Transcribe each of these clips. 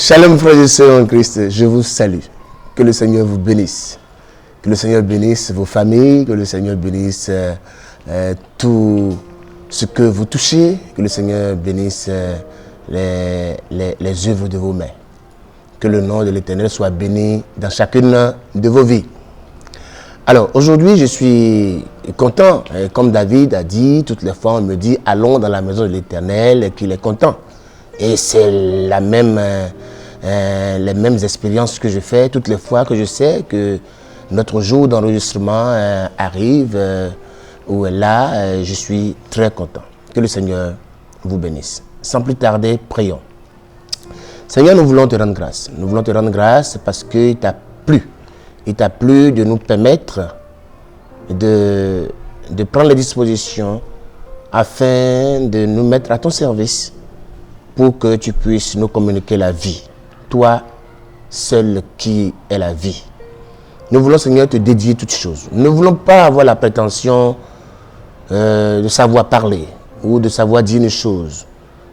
Shalom frères et sœurs en Christ, je vous salue. Que le Seigneur vous bénisse. Que le Seigneur bénisse vos familles, que le Seigneur bénisse tout ce que vous touchez, que le Seigneur bénisse les œuvres de vos mains. Que le nom de l'Éternel soit béni dans chacune de vos vies. Alors aujourd'hui je suis content, comme David a dit, toutes les fois on me dit allons dans la maison de l'Éternel et qu'il est content. Et c'est les mêmes expériences que je fais toutes les fois que je sais que notre jour d'enregistrement arrive, où est là, je suis très content. Que le Seigneur vous bénisse. Sans plus tarder, prions. Seigneur, nous voulons te rendre grâce. Nous voulons te rendre grâce parce qu'il t'a plu. Il t'a plu de nous permettre de prendre les dispositions afin de nous mettre à ton service pour que tu puisses nous communiquer la vie. Toi, seul qui est la vie. Nous voulons, Seigneur, te dédier toutes choses. Nous ne voulons pas avoir la prétention de savoir parler ou de savoir dire une chose,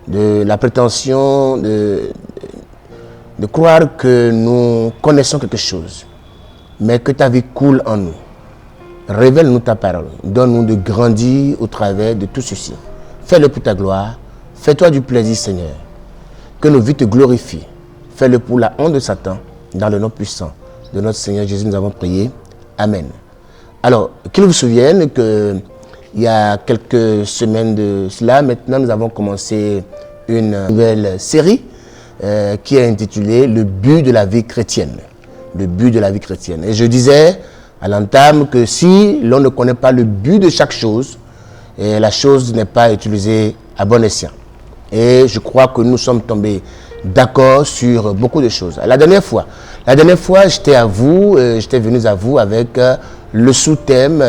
de la prétention de croire que nous connaissons quelque chose, mais que ta vie coule en nous. Révèle-nous ta parole. Donne-nous de grandir au travers de tout ceci. Fais-le pour ta gloire. Fais-toi du plaisir, Seigneur. Que nos vies te glorifient. Fais-le pour la honte de Satan. Dans le nom puissant de notre Seigneur Jésus, nous avons prié. Amen. Alors, qu'il vous souvienne qu'il y a quelques semaines de cela, maintenant nous avons commencé une nouvelle série qui est intitulée « Le but de la vie chrétienne ». Le but de la vie chrétienne. Et je disais à l'entame que si l'on ne connaît pas le but de chaque chose, la chose n'est pas utilisée à bon escient. Et je crois que nous sommes tombés d'accord sur beaucoup de choses. La dernière fois, j'étais venu à vous avec le sous-thème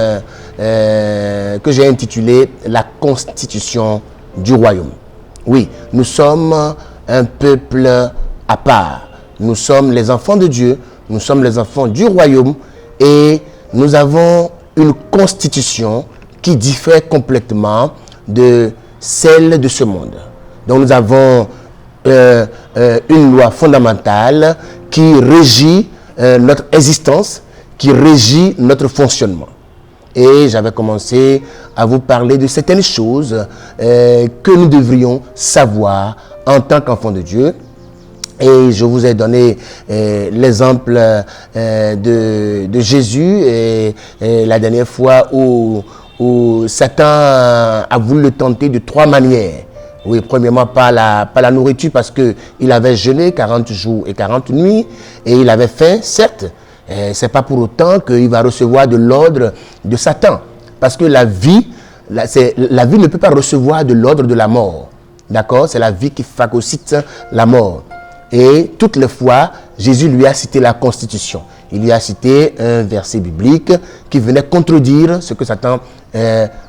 que j'ai intitulé « La constitution du royaume ». Oui, nous sommes un peuple à part. Nous sommes les enfants de Dieu, nous sommes les enfants du royaume et nous avons une constitution qui diffère complètement de celle de ce monde. Donc nous avons une loi fondamentale qui régit notre existence, qui régit notre fonctionnement. Et j'avais commencé à vous parler de certaines choses que nous devrions savoir en tant qu'enfants de Dieu. Et je vous ai donné l'exemple de Jésus et la dernière fois où Satan a voulu le tenter de 3 manières. Oui, premièrement, par la nourriture, parce qu'il avait jeûné 40 jours et 40 nuits, et il avait faim, certes. Ce n'est pas pour autant qu'il va recevoir de l'ordre de Satan. Parce que la vie ne peut pas recevoir de l'ordre de la mort. D'accord? C'est la vie qui phagocyte la mort. Et toutes les fois, Jésus lui a cité la Constitution. Il lui a cité un verset biblique qui venait contredire ce que Satan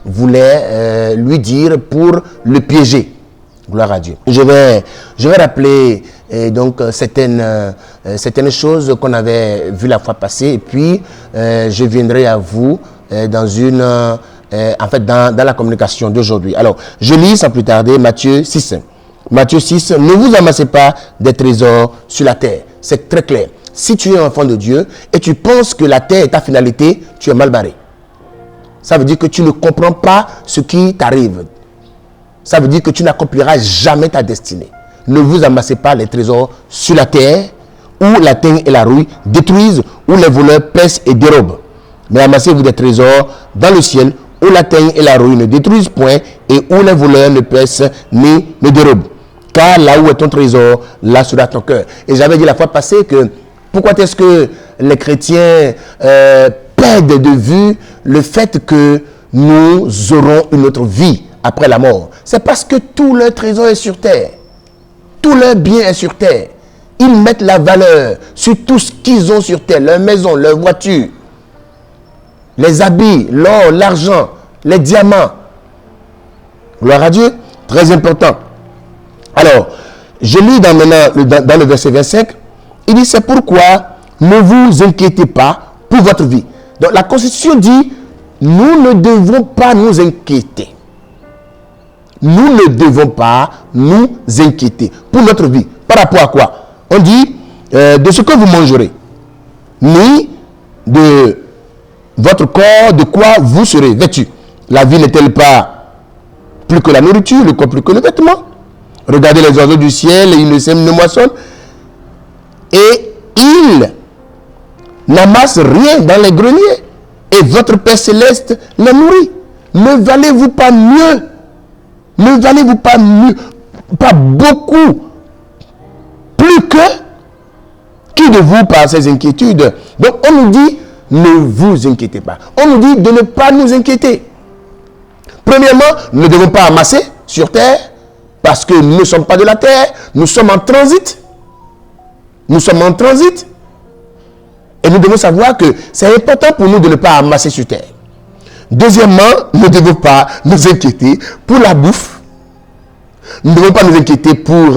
voulait lui dire pour le piéger. Gloire à Dieu. Je vais rappeler donc certaines choses qu'on avait vues la fois passée et puis je viendrai à vous dans la communication d'aujourd'hui. Alors, je lis sans plus tarder Matthieu 6. Matthieu 6, ne vous amassez pas des trésors sur la terre. C'est très clair. Si tu es un enfant de Dieu et tu penses que la terre est ta finalité, tu es mal barré. Ça veut dire que tu ne comprends pas ce qui t'arrive. Ça veut dire que tu n'accompliras jamais ta destinée. Ne vous amassez pas les trésors sur la terre, où la teigne et la rouille détruisent, où les voleurs pèsent et dérobent. Mais amassez-vous des trésors dans le ciel, où la teigne et la rouille ne détruisent point, et où les voleurs ne pèsent ni ne dérobent. Car là où est ton trésor, là sera ton cœur. Et j'avais dit la fois passée que pourquoi est-ce que les chrétiens perdent de vue le fait que nous aurons une autre vie après la mort? C'est parce que tout leur trésor est sur terre. Tout leur bien est sur terre. Ils mettent la valeur sur tout ce qu'ils ont sur terre. Leur maison, leur voiture, les habits, l'or, l'argent, les diamants. Gloire à Dieu. Très important. Alors, je lis dans le verset 25. Il dit, c'est pourquoi ne vous inquiétez pas pour votre vie. Donc la Constitution dit, nous ne devons pas nous inquiéter. Nous ne devons pas nous inquiéter pour notre vie. Par rapport à quoi? On dit de ce que vous mangerez, ni de votre corps, de quoi vous serez vêtus. La vie n'est-elle pas plus que la nourriture, le corps plus que le vêtement? Regardez les oiseaux du ciel, ils ne sèment, ne moissonnent, et ils n'amassent rien dans les greniers, et votre Père Céleste les nourrit. Ne valez-vous pas mieux? Ne valez-vous pas mieux? Pas beaucoup plus que qui de vous par ces inquiétudes? Donc on nous dit ne vous inquiétez pas. On nous dit de ne pas nous inquiéter. Premièrement, nous ne devons pas amasser sur terre parce que nous ne sommes pas de la terre, nous sommes en transit. Nous sommes en transit. Et nous devons savoir que c'est important pour nous de ne pas amasser sur terre. Deuxièmement, nous ne devons pas nous inquiéter pour la bouffe. Nous ne devons pas nous inquiéter pour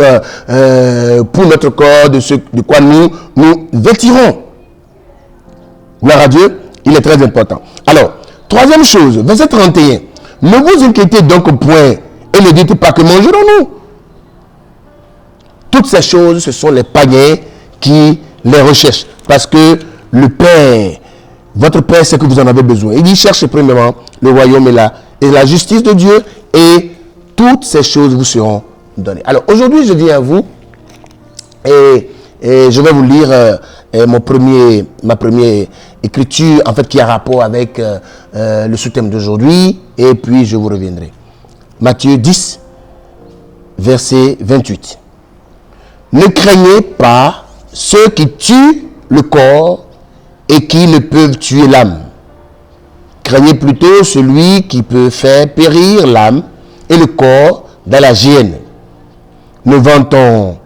notre corps, de quoi nous vêtirons. Gloire à Dieu, il est très important. Alors, troisième chose, verset 31. Ne vous inquiétez donc point et ne dites pas que mangerons-nous. Toutes ces choses, ce sont les païens qui les recherchent. Parce que le Père, votre Père, c'est que vous en avez besoin. Il dit, cherchez premièrement le royaume et la justice de Dieu, et toutes ces choses vous seront données. Alors, aujourd'hui, je viens à vous et je vais vous lire ma première écriture, en fait, qui a rapport avec le sous-thème d'aujourd'hui, et puis je vous reviendrai. Matthieu 10, verset 28. Ne craignez pas ceux qui tuent le corps et qui ne peuvent tuer l'âme. Craignez plutôt celui qui peut faire périr l'âme et le corps dans la géhenne. Ne vantons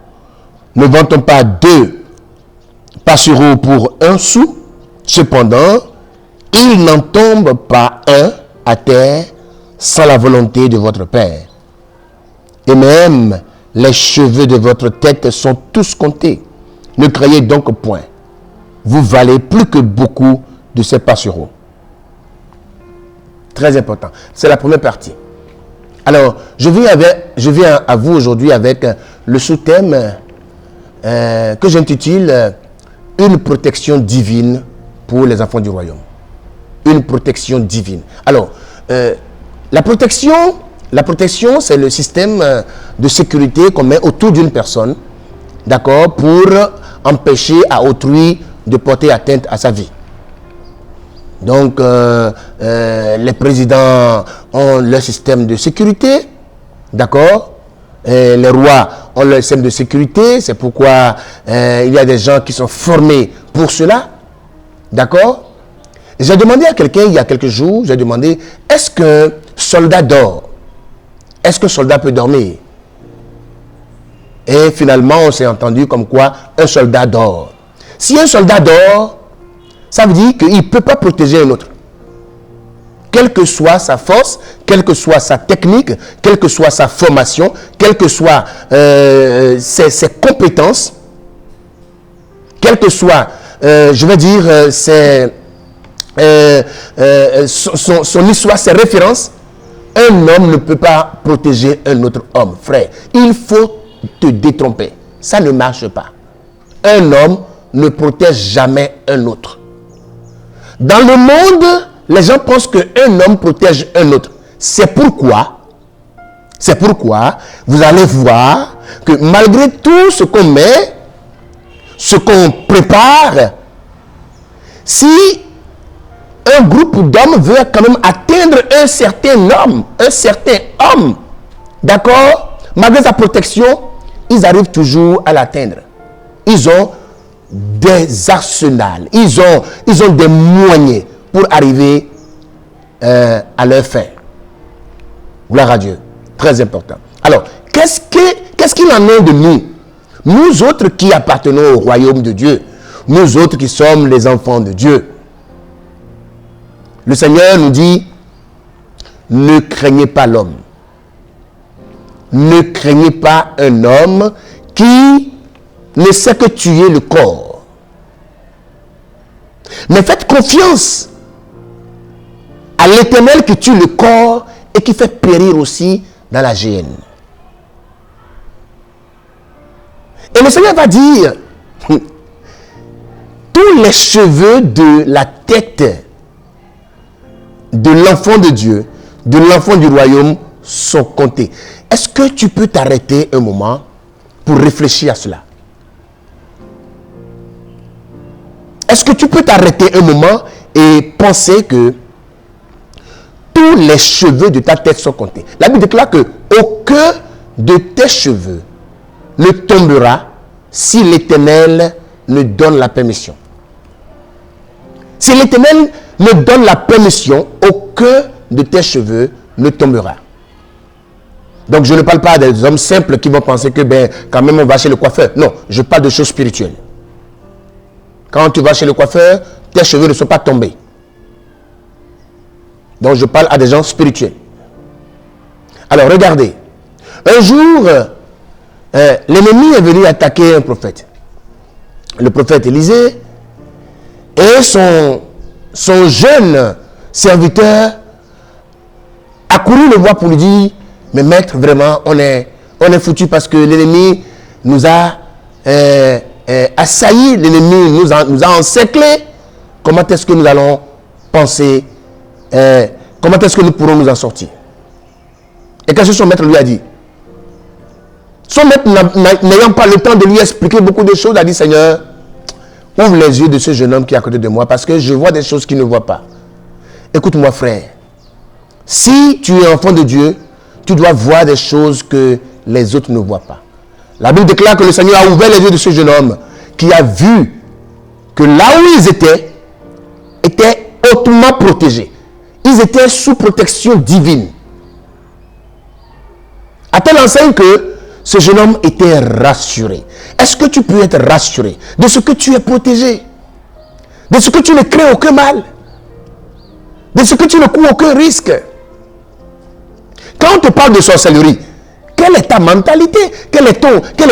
pas 2 passereaux pour 1 sou, cependant, il n'en tombe pas un à terre sans la volonté de votre Père. Et même les cheveux de votre tête sont tous comptés. Ne craignez donc point. Vous valez plus que beaucoup de ces passereaux. Très important. C'est la première partie. Alors, je viens à vous aujourd'hui avec le sous-thème que j'intitule une protection divine pour les enfants du royaume. Une protection divine. Alors, la protection, c'est le système de sécurité qu'on met autour d'une personne, d'accord, pour empêcher à autrui de porter atteinte à sa vie. Donc, les présidents ont leur système de sécurité, d'accord. Les rois ont leur système de sécurité, c'est pourquoi il y a des gens qui sont formés pour cela, d'accord. J'ai demandé à quelqu'un il y a quelques jours, j'ai demandé, est-ce qu'un soldat dort? Est-ce qu'un soldat peut dormir? Et finalement, on s'est entendu comme quoi un soldat dort. Si un soldat dort, ça veut dire qu'il ne peut pas protéger un autre. Quelle que soit sa force, quelle que soit sa technique, quelle que soit sa formation, quelles que soient ses compétences, quelle que soit, je vais dire, son histoire, ses références, un homme ne peut pas protéger un autre homme, frère. Il faut te détromper. Ça ne marche pas. Un homme ne protège jamais un autre. Dans le monde, les gens pensent qu'un homme protège un autre. C'est pourquoi vous allez voir que malgré tout ce qu'on met, ce qu'on prépare, si un groupe d'hommes veut quand même atteindre un certain homme, d'accord, malgré sa protection, ils arrivent toujours à l'atteindre. Ils ont des arsenals, ils ont des moyens pour arriver à leur fin. Gloire à Dieu. Très important. Alors, qu'est-ce qu'il en est de nous? Nous autres qui appartenons au royaume de Dieu, nous autres qui sommes les enfants de Dieu. Le Seigneur nous dit, ne craignez pas l'homme. Ne craignez pas un homme qui ne sait que tuer le corps. Mais faites confiance à l'Éternel qui tue le corps et qui fait périr aussi dans la géhenne. Et le Seigneur va dire, tous les cheveux de la tête de l'enfant de Dieu, de l'enfant du royaume, sont comptés. Est-ce que tu peux t'arrêter un moment pour réfléchir à cela? Est-ce que tu peux t'arrêter un moment et penser que tous les cheveux de ta tête sont comptés? La Bible déclare que aucun de tes cheveux ne tombera si l'Éternel ne donne la permission. Si l'Éternel ne donne la permission, aucun de tes cheveux ne tombera. Donc je ne parle pas des hommes simples qui vont penser que quand même on va chez le coiffeur. Non, je parle de choses spirituelles. Quand tu vas chez le coiffeur, tes cheveux ne sont pas tombés. Donc je parle à des gens spirituels. Alors regardez. Un jour, l'ennemi est venu attaquer un prophète. Le prophète Élisée et son jeune serviteur a couru le voir pour lui dire: mais maître, vraiment, on est foutu parce que l'ennemi nous a assailli, l'ennemi nous a encerclés. Comment est-ce que nous allons penser? Comment est-ce que nous pourrons nous en sortir? Et qu'est-ce que son maître lui a dit? Son maître, n'ayant pas le temps de lui expliquer beaucoup de choses, a dit: Seigneur, ouvre les yeux de ce jeune homme qui est à côté de moi, parce que je vois des choses qu'il ne voit pas. Écoute-moi, frère. Si tu es enfant de Dieu, tu dois voir des choses que les autres ne voient pas. La Bible déclare que le Seigneur a ouvert les yeux de ce jeune homme qui a vu que là où ils étaient hautement protégés. Ils étaient sous protection divine. À telle enseigne que ce jeune homme était rassuré. Est-ce que tu peux être rassuré de ce que tu es protégé? De ce que tu ne crées aucun mal? De ce que tu ne cours aucun risque? Quand on te parle de sorcellerie, quelle est ta mentalité? Quel est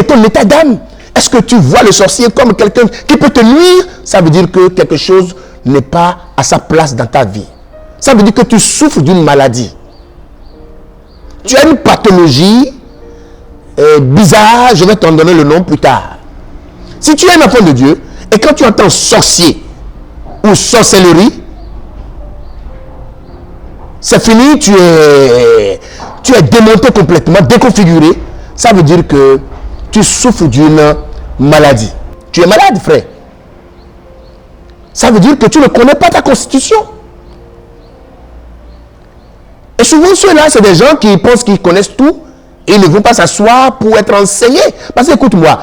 ton état d'âme? Est-ce que tu vois le sorcier comme quelqu'un qui peut te nuire? Ça veut dire que quelque chose n'est pas à sa place dans ta vie. Ça veut dire que tu souffres d'une maladie. Tu as une pathologie bizarre, je vais t'en donner le nom plus tard. Si tu es un enfant de Dieu, et quand tu entends sorcier ou sorcellerie, c'est fini, tu es démonté complètement, déconfiguré. Ça veut dire que tu souffres d'une maladie. Tu es malade, frère. Ça veut dire que tu ne connais pas ta constitution. Et souvent, ceux-là, c'est des gens qui pensent qu'ils connaissent tout et ils ne vont pas s'asseoir pour être enseignés. Parce que, écoute-moi,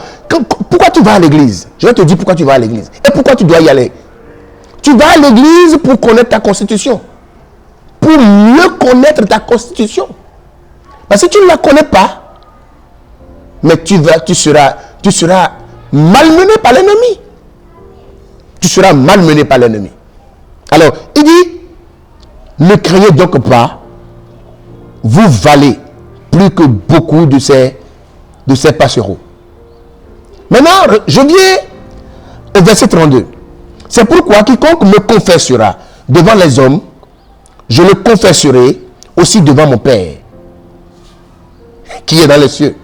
pourquoi tu vas à l'église? Je vais te dire pourquoi tu vas à l'église. Et pourquoi tu dois y aller? Tu vas à l'église pour connaître ta constitution. Pour mieux connaître ta constitution. Parce que si tu ne la connais pas, mais tu seras malmené par l'ennemi. Tu seras malmené par l'ennemi. Alors, il dit, ne craignez donc pas, vous valez plus que beaucoup de ces passereaux. Maintenant, je viens au verset 32. C'est pourquoi quiconque me confessera devant les hommes, je le confesserai aussi devant mon Père, qui est dans les cieux.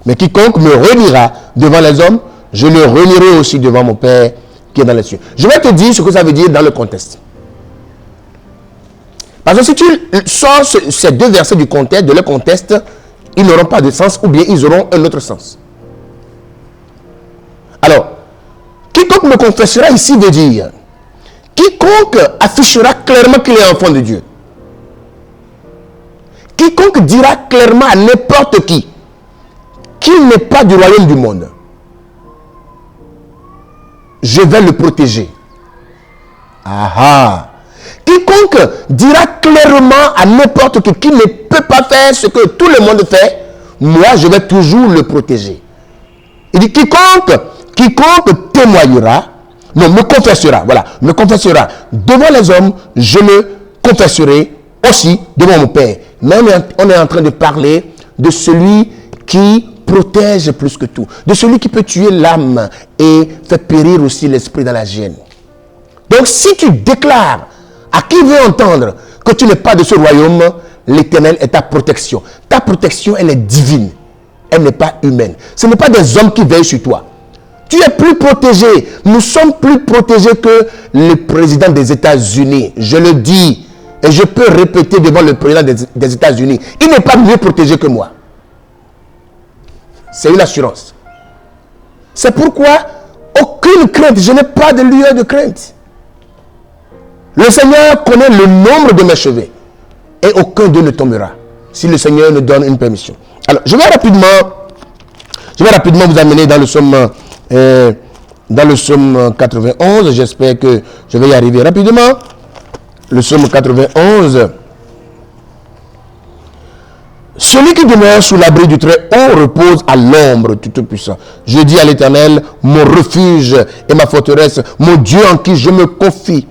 Mais quiconque me reniera devant les hommes, je le renierai aussi devant mon Père, qui est dans les cieux. Je vais te dire ce que ça veut dire dans le contexte. Parce que si tu sors ces deux versets du contexte, de leur contexte, ils n'auront pas de sens ou bien ils auront un autre sens. Alors, quiconque me confessera ici veut dire quiconque affichera clairement qu'il est enfant de Dieu. Quiconque dira clairement à n'importe qui qu'il n'est pas du royaume du monde, je vais le protéger. Aha! Quiconque dira clairement à n'importe qui qu'il ne peut pas faire ce que tout le monde fait, moi je vais toujours le protéger. Il dit quiconque témoignera, non, me confessera, voilà, me confessera devant les hommes, je le confesserai aussi devant mon Père. Mais on est en train de parler de celui qui protège plus que tout, de celui qui peut tuer l'âme et faire périr aussi l'esprit dans la gêne. Donc si tu déclares à qui veut entendre que tu n'es pas de ce royaume, l'Éternel est ta protection. Ta protection, elle est divine. Elle n'est pas humaine. Ce n'est pas des hommes qui veillent sur toi. Tu es plus protégé. Nous sommes plus protégés que le président des États-Unis. Je le dis et je peux répéter devant le président des États-Unis. Il n'est pas mieux protégé que moi. C'est une assurance. C'est pourquoi aucune crainte. Je n'ai pas de lueur de crainte. Le Seigneur connaît le nombre de mes cheveux et aucun d'eux ne tombera si le Seigneur nous donne une permission. Alors, je vais rapidement vous amener dans le psaume 91. J'espère que je vais y arriver rapidement. Le psaume 91. Celui qui demeure sous l'abri du Très-Haut repose à l'ombre du Tout-Puissant. Je dis à l'Éternel, mon refuge et ma forteresse, mon Dieu en qui je me confie,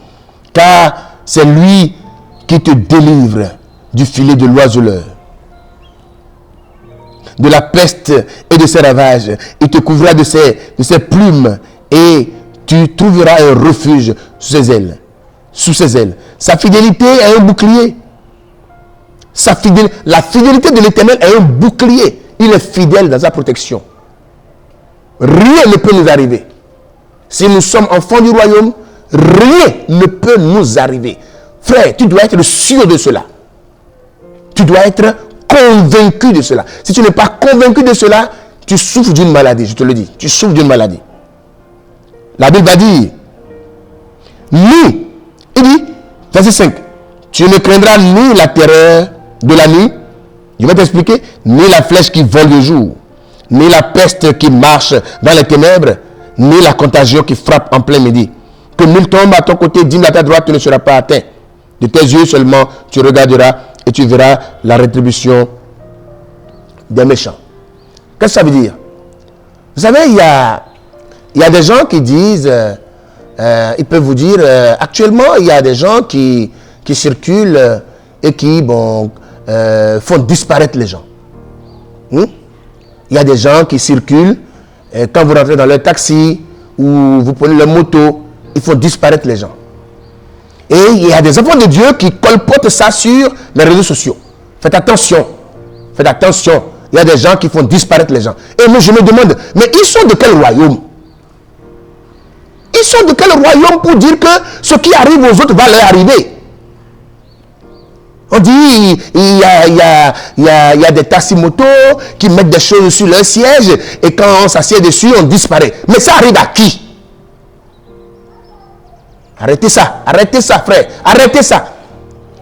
car c'est lui qui te délivre du filet de l'oiseleur, de la peste et de ses ravages. Il te couvrira de ses plumes et tu trouveras un refuge sous ses ailes. Sous ses ailes. Sa fidélité est un bouclier. La fidélité de l'Éternel est un bouclier. Il est fidèle dans sa protection. Rien ne peut nous arriver. Si nous sommes enfants du royaume, rien ne peut nous arriver. Frère, tu dois être sûr de cela. Tu dois être convaincu de cela. Si tu n'es pas convaincu de cela, tu souffres d'une maladie, je te le dis. Tu souffres d'une maladie. La Bible va dire, il dit, verset 5, tu ne craindras ni la terreur de la nuit, je vais t'expliquer, ni la flèche qui vole le jour, ni la peste qui marche dans les ténèbres, ni la contagion qui frappe en plein midi. Que mille tombent à ton côté, 10 à ta droite, tu ne seras pas atteint. De tes yeux seulement, tu regarderas et tu verras la rétribution des méchants. Qu'est-ce que ça veut dire? Vous savez, il y a des gens qui disent, ils peuvent vous dire, actuellement, il y a des gens qui circulent et qui font disparaître les gens. Il y a des gens qui circulent, et quand vous rentrez dans leur taxi ou vous prenez leur moto, ils font disparaître les gens. Et il y a des enfants de Dieu qui colportent ça sur les réseaux sociaux. Faites attention. Faites attention. Il y a des gens qui font disparaître les gens. Et moi, je me demande, mais ils sont de quel royaume? Ils sont de quel royaume pour dire que ce qui arrive aux autres va leur arriver? On dit, il y a des taximotos qui mettent des choses sur leur siège et quand on s'assied dessus, on disparaît. Mais ça arrive à qui? Arrêtez ça frère, arrêtez ça.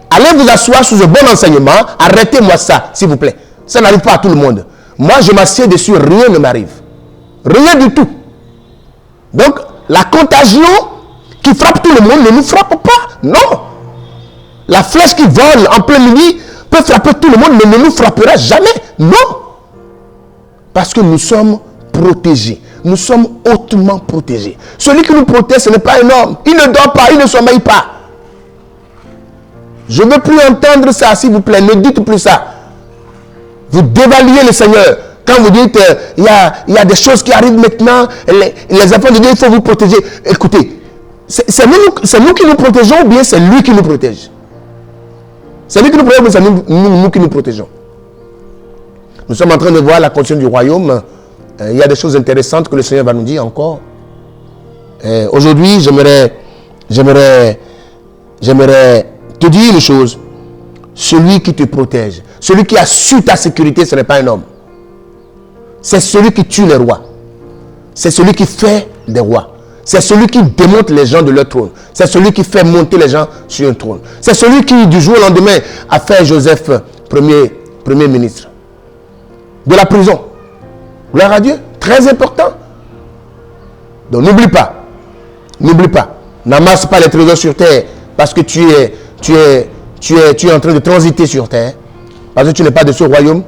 Allez vous asseoir sous un bon enseignement, arrêtez-moi ça, s'il vous plaît. Ça n'arrive pas à tout le monde. Moi, je m'assieds dessus, rien ne m'arrive. Rien du tout. Donc, la contagion qui frappe tout le monde ne nous frappe pas. Non. La flèche qui vole en plein midi peut frapper tout le monde, mais ne nous frappera jamais. Non. Parce que nous sommes protégés. Nous sommes hautement protégés. Celui qui nous protège, ce n'est pas un homme. Il ne dort pas, il ne sommeille pas. Je ne veux plus entendre ça, s'il vous plaît. Ne dites plus ça. Vous dévaluez le Seigneur. Quand vous dites, il y a des choses qui arrivent maintenant, les enfants de Dieu, il faut vous protéger. Écoutez, c'est nous qui nous protégeons ou bien c'est lui qui nous protège? C'est lui qui nous protège ou c'est nous qui nous protégeons? Nous sommes en train de voir la condition du royaume. Il y a des choses intéressantes que le Seigneur va nous dire encore. Aujourd'hui, j'aimerais te dire une chose. Celui qui te protège, celui qui assure ta sécurité, ce n'est pas un homme. C'est celui qui tue les rois. C'est celui qui fait des rois. C'est celui qui démonte les gens de leur trône. C'est celui qui fait monter les gens sur un trône. C'est celui qui, du jour au lendemain, a fait Joseph premier ministre. De la prison. Gloire à Dieu. Très important. Donc n'oublie pas. N'oublie pas. N'amasse pas les trésors sur terre parce que tu es en train de transiter sur terre. Parce que tu n'es pas de ce royaume.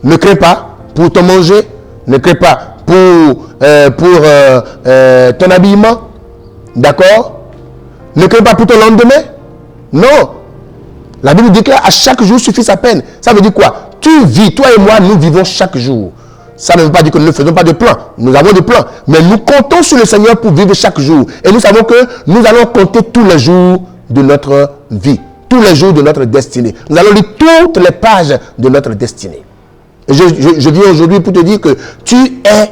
Ne crains pas pour ton manger. Ne crains pas pour ton habillement. D'accord? Ne crains pas pour ton lendemain. Non. La Bible dit qu'à chaque jour suffit sa peine. Ça veut dire quoi? Tu vis, toi et moi, nous vivons chaque jour. Ça ne veut pas dire que nous ne faisons pas de plan. Nous avons des plans. Mais nous comptons sur le Seigneur pour vivre chaque jour. Et nous savons que nous allons compter tous les jours de notre vie. Tous les jours de notre destinée. Nous allons lire toutes les pages de notre destinée. Et je viens aujourd'hui pour te dire que tu es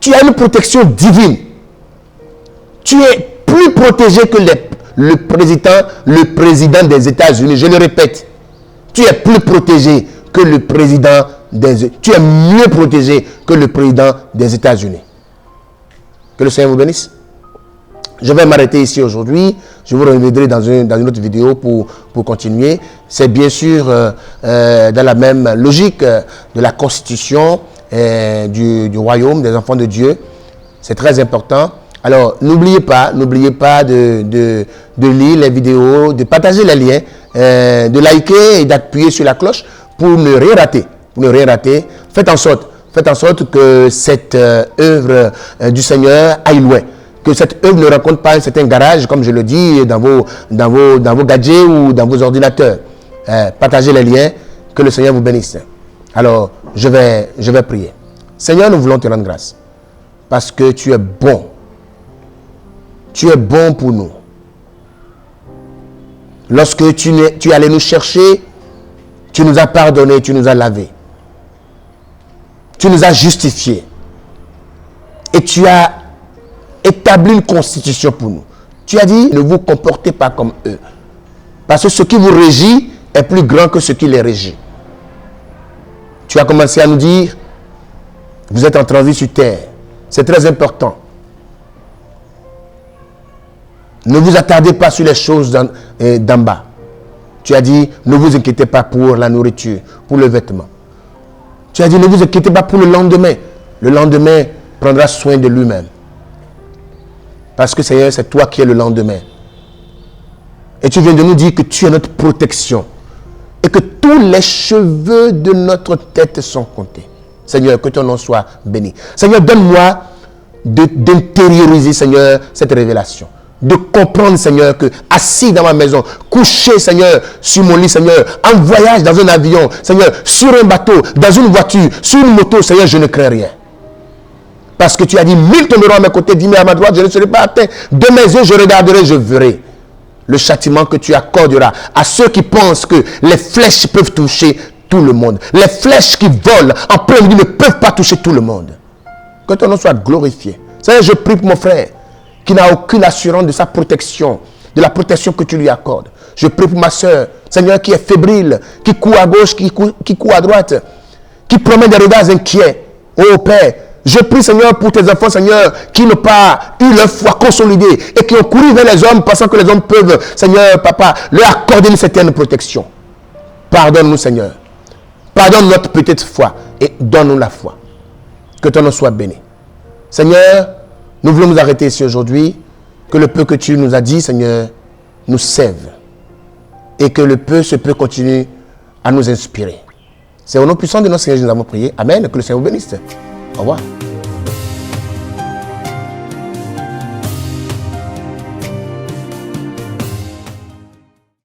Tu as une protection divine. Tu es plus protégé que le président des États-Unis. Je le répète. Tu es plus protégé que le président des États-Unis. Tu es mieux protégé que le président des États-Unis. Que le Seigneur vous bénisse. Je vais m'arrêter ici aujourd'hui. Je vous reviendrai dans une autre vidéo pour continuer. C'est bien sûr dans la même logique de la constitution du royaume des enfants de Dieu. C'est très important. Alors, n'oubliez pas de lire les vidéos, de partager les liens, de liker et d'appuyer sur la cloche pour ne rien rater. Pour ne rien rater. Faites en sorte que cette œuvre du Seigneur aille loin. Que cette œuvre ne rencontre pas un certain garage, comme je le dis, dans vos gadgets ou dans vos ordinateurs. Partagez les liens, que le Seigneur vous bénisse. Alors, je vais prier. Seigneur, nous voulons te rendre grâce. Parce que tu es bon. Tu es bon pour nous. Lorsque tu es allé nous chercher, tu nous as pardonné, tu nous as lavé. Tu nous as justifiés. Et tu as établi une constitution pour nous. Tu as dit, ne vous comportez pas comme eux. Parce que ce qui vous régit est plus grand que ce qui les régit. Tu as commencé à nous dire, vous êtes en transit sur terre. C'est très important. Ne vous attardez pas sur les choses d'en bas. Tu as dit, ne vous inquiétez pas pour la nourriture, pour le vêtement. Tu as dit, ne vous inquiétez pas pour le lendemain. Le lendemain prendra soin de lui-même. Parce que Seigneur, c'est toi qui es le lendemain. Et tu viens de nous dire que tu es notre protection. Et que tous les cheveux de notre tête sont comptés. Seigneur, que ton nom soit béni. Seigneur, donne-moi d'intérioriser, Seigneur, cette révélation. De comprendre, Seigneur, que assis dans ma maison, couché, Seigneur, sur mon lit, Seigneur, en voyage dans un avion, Seigneur, sur un bateau, dans une voiture, sur une moto, Seigneur, je ne crains rien. Parce que tu as dit, 1000 tomberont à mes côtés, 10 000 à ma droite, je ne serai pas atteint. De mes yeux, je regarderai, je verrai le châtiment que tu accorderas à ceux qui pensent que les flèches peuvent toucher tout le monde. Les flèches qui volent en plein milieu ne peuvent pas toucher tout le monde. Que ton nom soit glorifié. Seigneur, je prie pour mon frère qui n'a aucune assurance de sa protection, de la protection que tu lui accordes. Je prie pour ma soeur, Seigneur, qui est fébrile, qui court à gauche, qui court à droite, qui promène des regards inquiets. Oh Père, je prie, Seigneur, pour tes enfants, Seigneur, qui n'ont pas eu leur foi consolidée et qui ont couru vers les hommes, pensant que les hommes peuvent, Seigneur, Papa, leur accorder une certaine protection. Pardonne-nous, Seigneur. Pardonne notre petite foi et donne-nous la foi. Que ton nom soit béni. Seigneur, nous voulons nous arrêter ici aujourd'hui. Que le peu que tu nous as dit, Seigneur, nous sève. Et que le peu, ce peu continue à nous inspirer. C'est au nom puissant de notre Seigneur que nous avons prié. Amen. Que le Seigneur vous bénisse. Au revoir.